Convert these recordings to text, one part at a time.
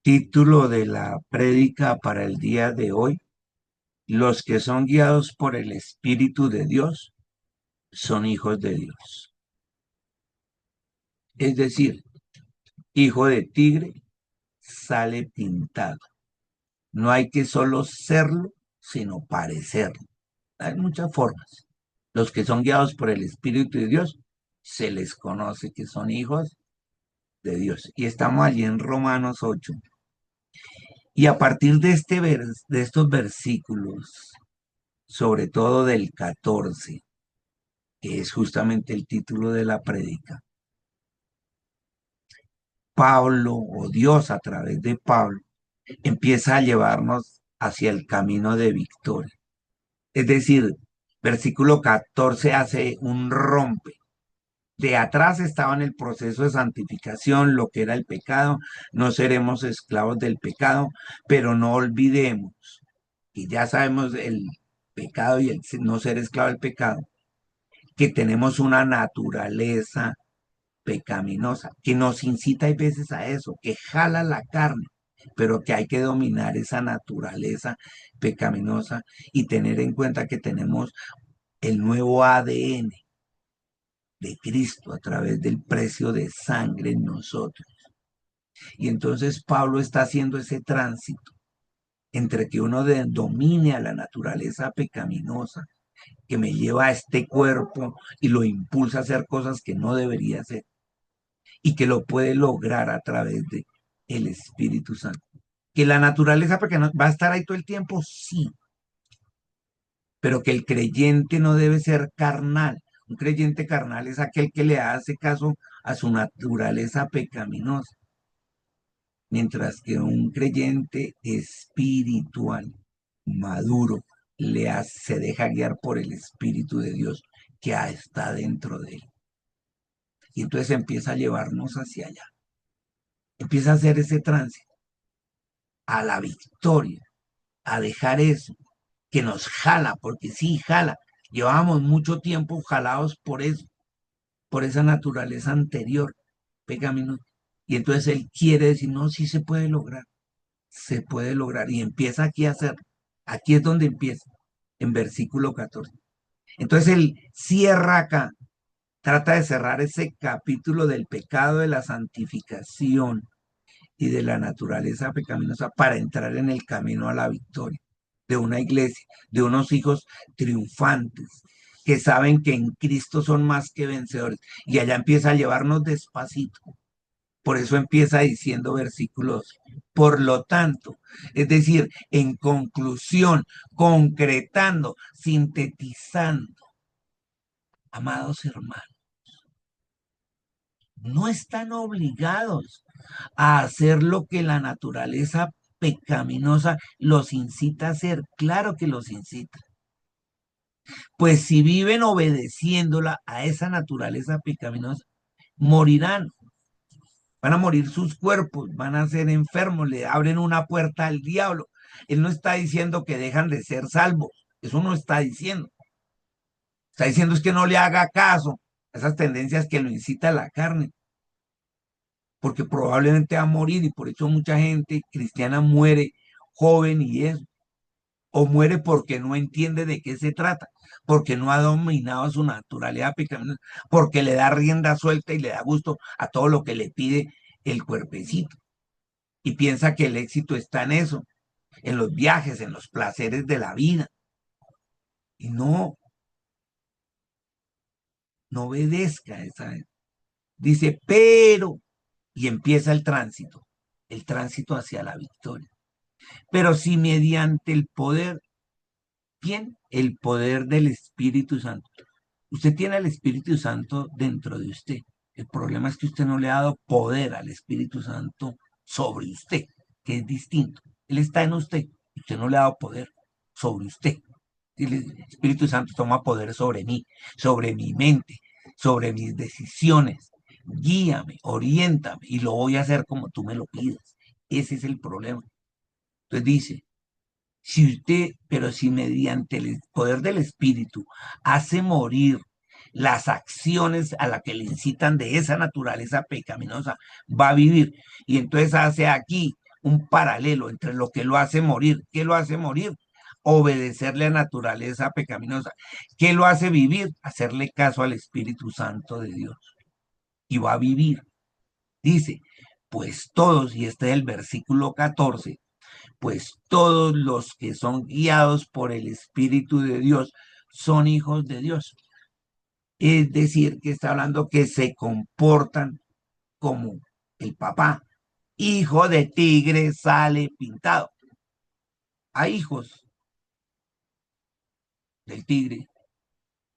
Título de la prédica para el día de hoy: los que son guiados por el Espíritu de Dios son hijos de Dios. Es decir, hijo de tigre sale pintado. No hay que solo serlo, sino parecerlo. Hay muchas formas. Los que son guiados por el Espíritu de Dios se les conoce que son hijos de Dios. Y estamos allí en Romanos 8. Y a partir de de estos versículos, sobre todo del 14, que es justamente el título de la prédica, Pablo o Dios a través de Pablo empieza a llevarnos hacia el camino de victoria. Es decir, versículo 14 hace un rompe. De atrás estaba en el proceso de santificación, lo que era el pecado. No seremos esclavos del pecado, pero no olvidemos, y ya sabemos el pecado y el no ser esclavo del pecado, que tenemos una naturaleza pecaminosa, que nos incita a veces a eso, que jala la carne, pero que hay que dominar esa naturaleza pecaminosa y tener en cuenta que tenemos el nuevo ADN de Cristo a través del precio de sangre en nosotros. Y entonces Pablo está haciendo ese tránsito entre que uno domine a la naturaleza pecaminosa que me lleva a este cuerpo y lo impulsa a hacer cosas que no debería hacer, y que lo puede lograr a través de el Espíritu Santo. Que la naturaleza, porque no, va a estar ahí todo el tiempo, sí, pero que el creyente no debe ser carnal. Un creyente carnal es aquel que le hace caso a su naturaleza pecaminosa, mientras que un creyente espiritual, maduro, se deja guiar por el Espíritu de Dios que está dentro de él. Y entonces empieza a llevarnos hacia allá, empieza a hacer ese tránsito a la victoria, a dejar eso que nos jala, porque sí, jala. Llevábamos mucho tiempo jalados por eso, por esa naturaleza anterior, pecaminosa. Y entonces él quiere decir, no, sí se puede lograr. Y empieza aquí a hacer. Aquí es donde empieza, en versículo 14. Entonces él cierra acá, trata de cerrar ese capítulo del pecado, de la santificación y de la naturaleza pecaminosa para entrar en el camino a la victoria de una iglesia, de unos hijos triunfantes que saben que en Cristo son más que vencedores. Y allá empieza a llevarnos despacito. Por eso empieza diciendo versículos: por lo tanto, es decir, en conclusión, concretando, sintetizando, amados hermanos, no están obligados a hacer lo que la naturaleza pecaminosa los incita a hacer. Claro que los incita. Pues si viven obedeciéndola a esa naturaleza pecaminosa, morirán. Van a morir sus cuerpos, van a ser enfermos, le abren una puerta al diablo. Él no está diciendo que dejan de ser salvos. Eso no está diciendo. Está diciendo es que no le haga caso a esas tendencias que lo incita a la carne, porque probablemente va a morir, y por eso mucha gente cristiana muere joven y eso, o muere porque no entiende de qué se trata, porque no ha dominado su naturalidad pecaminosa, porque le da rienda suelta y le da gusto a todo lo que le pide el cuerpecito, y piensa que el éxito está en eso, en los viajes, en los placeres de la vida, y no, no obedezca esa. Dice, pero, y empieza el tránsito hacia la victoria. Pero si mediante el poder, ¿quién? El poder del Espíritu Santo. Usted tiene al Espíritu Santo dentro de usted. El problema es que usted no le ha dado poder al Espíritu Santo sobre usted, que es distinto. Él está en usted, usted no le ha dado poder sobre usted. El Espíritu Santo toma poder sobre mí, sobre mi mente, sobre mis decisiones. Guíame, oriéntame y lo voy a hacer como tú me lo pidas. Ese es el problema. Entonces dice, si usted, pero si mediante el poder del Espíritu hace morir las acciones a las que le incitan de esa naturaleza pecaminosa, va a vivir. Y entonces hace aquí un paralelo entre lo que lo hace morir. ¿Qué lo hace morir? Obedecerle a la naturaleza pecaminosa. ¿Qué lo hace vivir? Hacerle caso al Espíritu Santo de Dios. Y va a vivir. Dice, pues todos, y este es el versículo 14, pues todos los que son guiados por el Espíritu de Dios son hijos de Dios. Es decir, que está hablando que se comportan como el papá. Hijo de tigre sale pintado. Hay hijos del tigre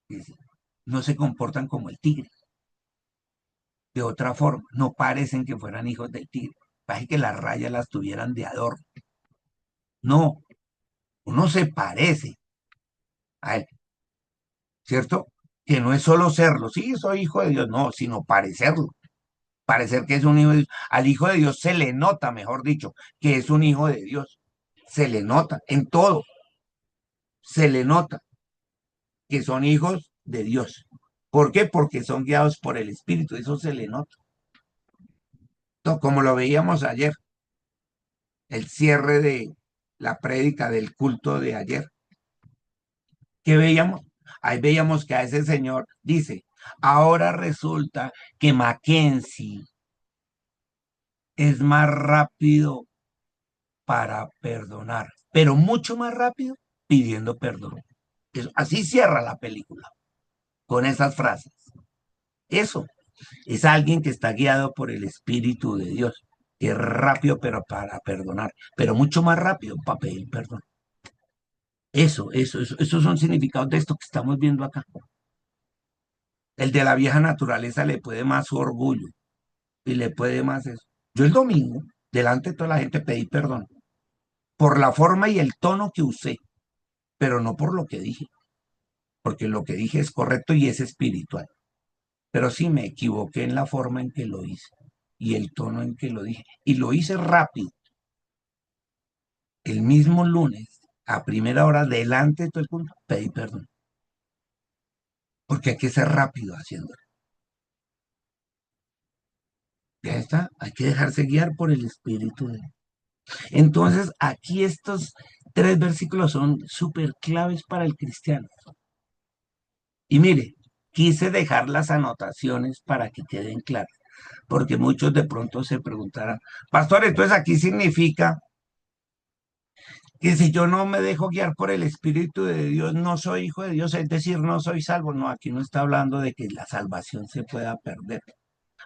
que no se comportan como el tigre. De otra forma, no parecen que fueran hijos del tigre. Parece que las rayas las tuvieran de adorno. No, uno se parece a él, ¿cierto? Que no es solo serlo, sí, soy hijo de Dios, no, sino parecerlo. Parecer que es un hijo de Dios. Al hijo de Dios se le nota, mejor dicho, que es un hijo de Dios. Se le nota en todo. Se le nota que son hijos de Dios. ¿Por qué? Porque son guiados por el Espíritu. Eso se le nota. Como lo veíamos ayer, el cierre de la prédica del culto de ayer. ¿Qué veíamos? Ahí veíamos que a ese señor dice, ahora resulta que Mackenzie es más rápido para perdonar, pero mucho más rápido pidiendo perdón. Así cierra la película, con esas frases. Eso es alguien que está guiado por el Espíritu de Dios, que es rápido pero para perdonar, pero mucho más rápido para pedir perdón. Esos son significados de esto que estamos viendo acá. El de la vieja naturaleza le puede más su orgullo y le puede más eso. Yo el domingo, delante de toda la gente, pedí perdón por la forma y el tono que usé, pero no por lo que dije, porque lo que dije es correcto y es espiritual. Pero sí me equivoqué en la forma en que lo hice y el tono en que lo dije. Y lo hice rápido. El mismo lunes, a primera hora, delante de todo el mundo, pedí perdón. Porque hay que ser rápido haciéndolo. Ya está, hay que dejarse guiar por el Espíritu de Dios. Entonces, aquí estos tres versículos son súper claves para el cristiano. Y mire, quise dejar las anotaciones para que queden claras, porque muchos de pronto se preguntarán, pastor, entonces aquí significa que si yo no me dejo guiar por el Espíritu de Dios, no soy hijo de Dios, es decir, no soy salvo. No, aquí no está hablando de que la salvación se pueda perder.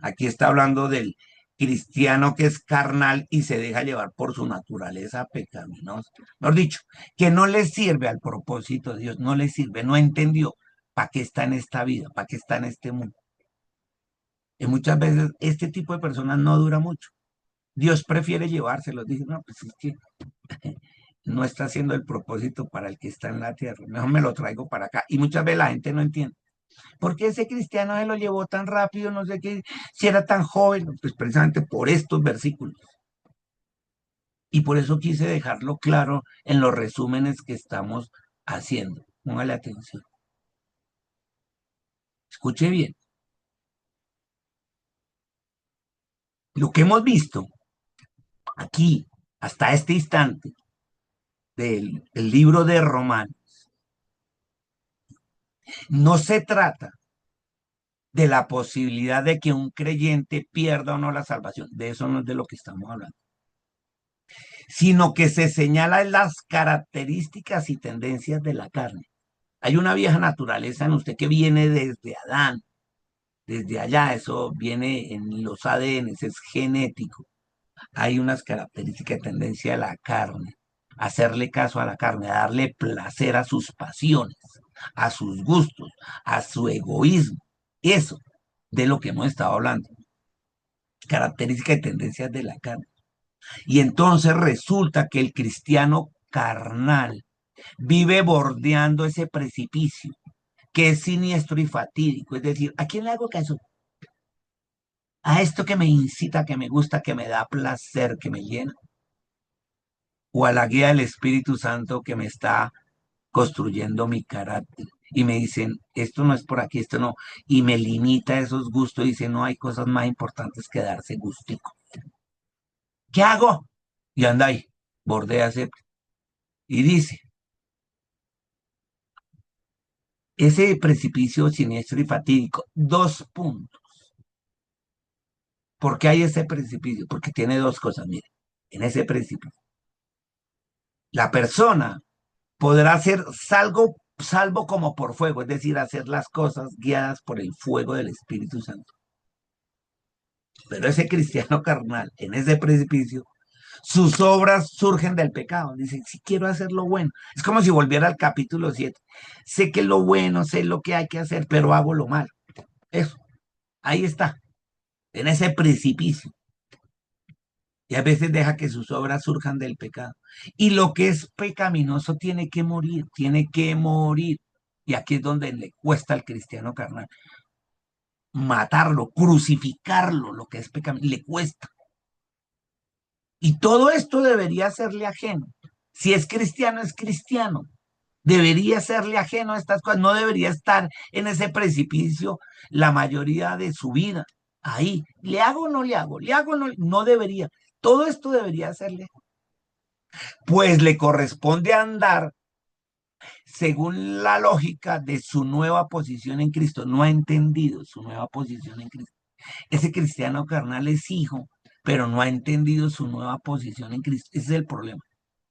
Aquí está hablando del cristiano que es carnal y se deja llevar por su naturaleza pecaminosa. Mejor dicho, que no le sirve al propósito de Dios, no le sirve, no entendió para qué está en esta vida, para qué está en este mundo. Y muchas veces este tipo de personas no dura mucho. Dios prefiere llevárselos. Dice, no, pues es que no está haciendo el propósito para el que está en la tierra. Mejor me lo traigo para acá. Y muchas veces la gente no entiende. ¿Por qué ese cristiano se lo llevó tan rápido? No sé qué, si era tan joven. Pues precisamente por estos versículos. Y por eso quise dejarlo claro en los resúmenes que estamos haciendo. Póngale atención. Escuche bien. Lo que hemos visto aquí, hasta este instante, del libro de Romanos, no se trata de la posibilidad de que un creyente pierda o no la salvación. De eso no es de lo que estamos hablando. Sino que se señalan las características y tendencias de la carne. Hay una vieja naturaleza en usted que viene desde Adán, desde allá, eso viene en los ADN, es genético. Hay unas características de tendencia de la carne, hacerle caso a la carne, a darle placer a sus pasiones, a sus gustos, a su egoísmo. Eso de lo que hemos estado hablando, características y tendencias de la carne. Y entonces resulta que el cristiano carnal vive bordeando ese precipicio que es siniestro y fatídico. Es decir, ¿a quién le hago caso? ¿A esto que me incita, que me gusta, que me da placer, que me llena? ¿O a la guía del Espíritu Santo que me está construyendo mi carácter? Y me dicen, esto no es por aquí, esto no. Y me limita esos gustos. Dice, no hay cosas más importantes que darse gustico. ¿Qué hago? y anda ahí, bordea ese, y dice, ese precipicio siniestro y fatídico, dos puntos. ¿Por qué hay ese precipicio? Porque tiene dos cosas, mire, en ese precipicio. La persona podrá ser salvo como por fuego, es decir, hacer las cosas guiadas por el fuego del Espíritu Santo. Pero ese cristiano carnal, en ese precipicio, sus obras surgen del pecado. Dice, si quiero hacer lo bueno. Es como si volviera al capítulo 7. Sé que es lo bueno, sé lo que hay que hacer, pero hago lo malo. Eso, ahí está, en ese precipicio. Y a veces deja que sus obras surjan del pecado. Y lo que es pecaminoso tiene que morir, tiene que morir. Y aquí es donde le cuesta al cristiano carnal matarlo, crucificarlo, lo que es pecaminoso, le cuesta. Y todo esto debería serle ajeno. Si es cristiano, es cristiano. Debería serle ajeno a estas cosas. No debería estar en ese precipicio la mayoría de su vida. Ahí, ¿le hago o no le hago? ¿Le hago o no? No debería. Todo esto debería serle. Pues le corresponde andar según la lógica de su nueva posición en Cristo. No ha entendido su nueva posición en Cristo. Ese cristiano carnal es hijo, pero no ha entendido su nueva posición en Cristo. Ese es el problema.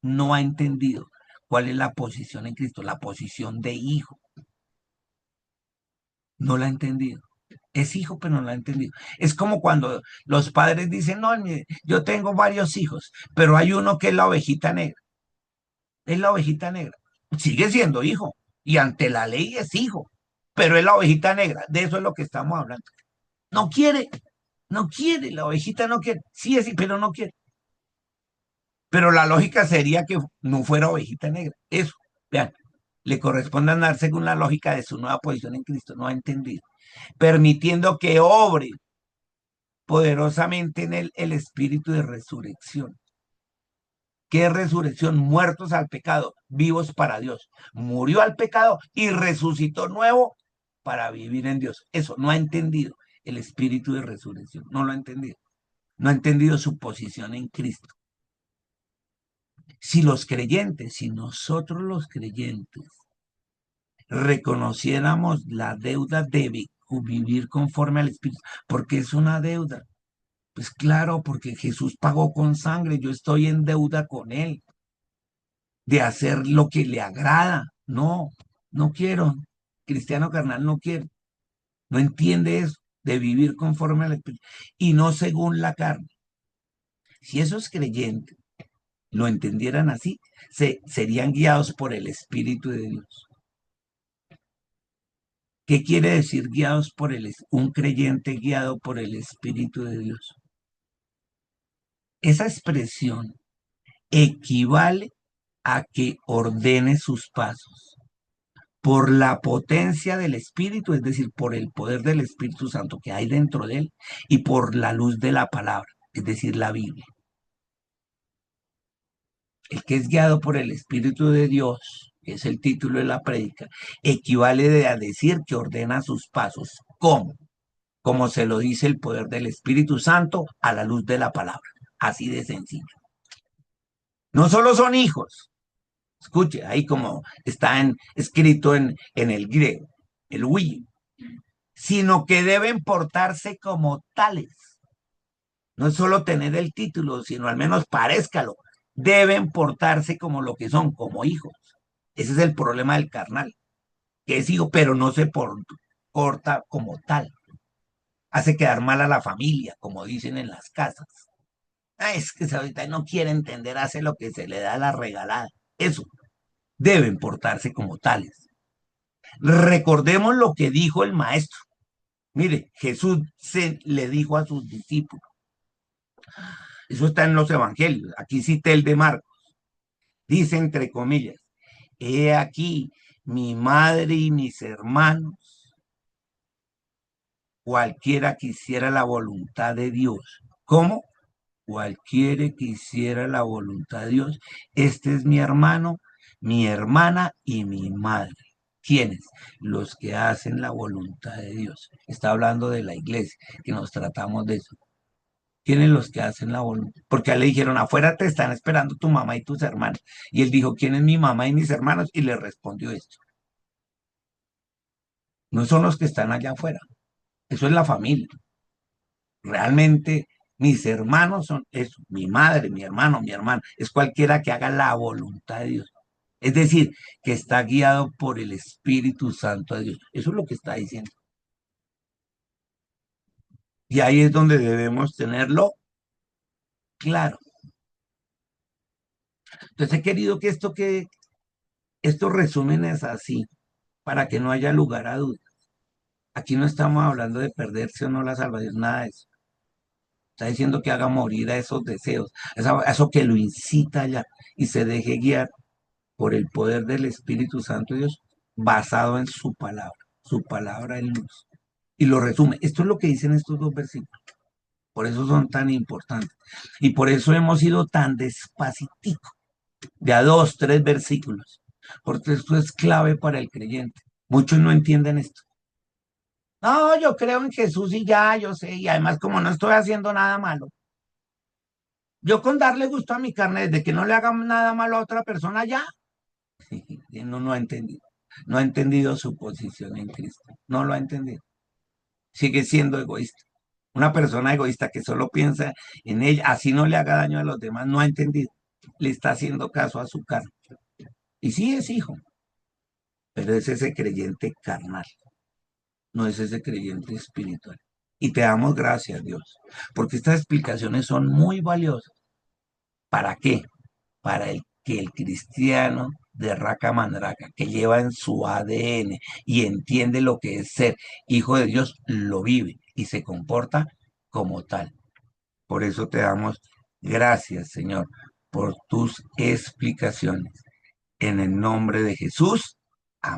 No ha entendido cuál es la posición en Cristo, la posición de hijo. No la ha entendido. Es hijo, pero no la ha entendido. Es como cuando los padres dicen, no, yo tengo varios hijos, pero hay uno que es la ovejita negra. Es la ovejita negra. Sigue siendo hijo y ante la ley es hijo, pero es la ovejita negra. De eso es lo que estamos hablando. No quiere, no quiere, la ovejita no quiere. Sí es, pero no quiere. Pero la lógica sería que no fuera ovejita negra. Eso, vean, le corresponde andar según la lógica de su nueva posición en Cristo. No ha entendido. Permitiendo que obre poderosamente en él el espíritu de resurrección. ¿Qué es resurrección? Muertos al pecado, vivos para Dios. Murió al pecado y resucitó nuevo para vivir en Dios. Eso no ha entendido el espíritu de resurrección. No lo ha entendido. No ha entendido su posición en Cristo. Si los creyentes, si nosotros los creyentes reconociéramos la deuda de vivir conforme al Espíritu, porque es una deuda. Pues claro, porque Jesús pagó con sangre, yo estoy en deuda con Él, de hacer lo que le agrada. No, no quiero. Cristiano carnal no quiere, no entiende eso, de vivir conforme al Espíritu y no según la carne. Si esos creyentes lo entendieran así, serían guiados por el Espíritu de Dios. ¿Qué quiere decir guiados por un creyente guiado por el Espíritu de Dios? Esa expresión equivale a que ordene sus pasos por la potencia del Espíritu, es decir, por el poder del Espíritu Santo que hay dentro de él y por la luz de la palabra, es decir, la Biblia. El que es guiado por el Espíritu de Dios, que es el título de la prédica, equivale a decir que ordena sus pasos. ¿Cómo? Como se lo dice el poder del Espíritu Santo a la luz de la palabra. Así de sencillo. No solo son hijos, escuche, ahí como está escrito en el griego, el huí, sino que deben portarse como tales. No es solo tener el título, sino al menos parezcalo. Deben portarse como lo que son, como hijos. Ese es el problema del carnal, que es hijo, pero no se porta como tal. Hace quedar mal a la familia, como dicen en las casas. Ah, es que ahorita no quiere entender, hace lo que se le da la regalada. Eso, deben portarse como tales. Recordemos lo que dijo el maestro. Mire, Jesús le dijo a sus discípulos, eso está en los evangelios, aquí cité el de Marcos, dice entre comillas, he aquí mi madre y mis hermanos, cualquiera que hiciera la voluntad de Dios. ¿Cómo? Cualquiera que hiciera la voluntad de Dios. Este es mi hermano, mi hermana y mi madre. ¿Quiénes? Los que hacen la voluntad de Dios. Está hablando de la iglesia, que nos tratamos de eso. ¿Quiénes los que hacen la voluntad? Porque a él le dijeron, afuera te están esperando tu mamá y tus hermanos. Y él dijo, ¿quién es mi mamá y mis hermanos? Y le respondió esto. No son los que están allá afuera. Eso es la familia. Realmente mis hermanos son eso, mi madre, mi hermano, mi hermana. Es cualquiera que haga la voluntad de Dios. Es decir, que está guiado por el Espíritu Santo de Dios. Eso es lo que está diciendo. Y ahí es donde debemos tenerlo claro. Entonces he querido que estos resúmenes así, para que no haya lugar a dudas. Aquí no estamos hablando de perderse o no la salvación, nada de eso. Está diciendo que haga morir a esos deseos, a eso que lo incita allá y se deje guiar por el poder del Espíritu Santo de Dios, basado en su palabra en luz. Y lo resume. Esto es lo que dicen estos dos versículos. Por eso son tan importantes. Y por eso hemos ido tan despacitico, de a dos, tres versículos. Porque esto es clave para el creyente. Muchos no entienden esto. No, yo creo en Jesús y ya, yo sé. Y además, como no estoy haciendo nada malo, yo con darle gusto a mi carne, desde que no le haga nada malo a otra persona, ya. Y no ha entendido. No ha entendido su posición en Cristo. No lo ha entendido. Sigue siendo egoísta. Una persona egoísta que solo piensa en ella, así no le haga daño a los demás, no ha entendido. Le está haciendo caso a su carne. Y sí es hijo, pero es ese creyente carnal, no es ese creyente espiritual. Y te damos gracias, Dios, porque estas explicaciones son muy valiosas. ¿Para qué? Para el que el cristiano de raca mandraca, que lleva en su ADN y entiende lo que es ser hijo de Dios, lo vive y se comporta como tal. Por eso te damos gracias, Señor, por tus explicaciones. En el nombre de Jesús.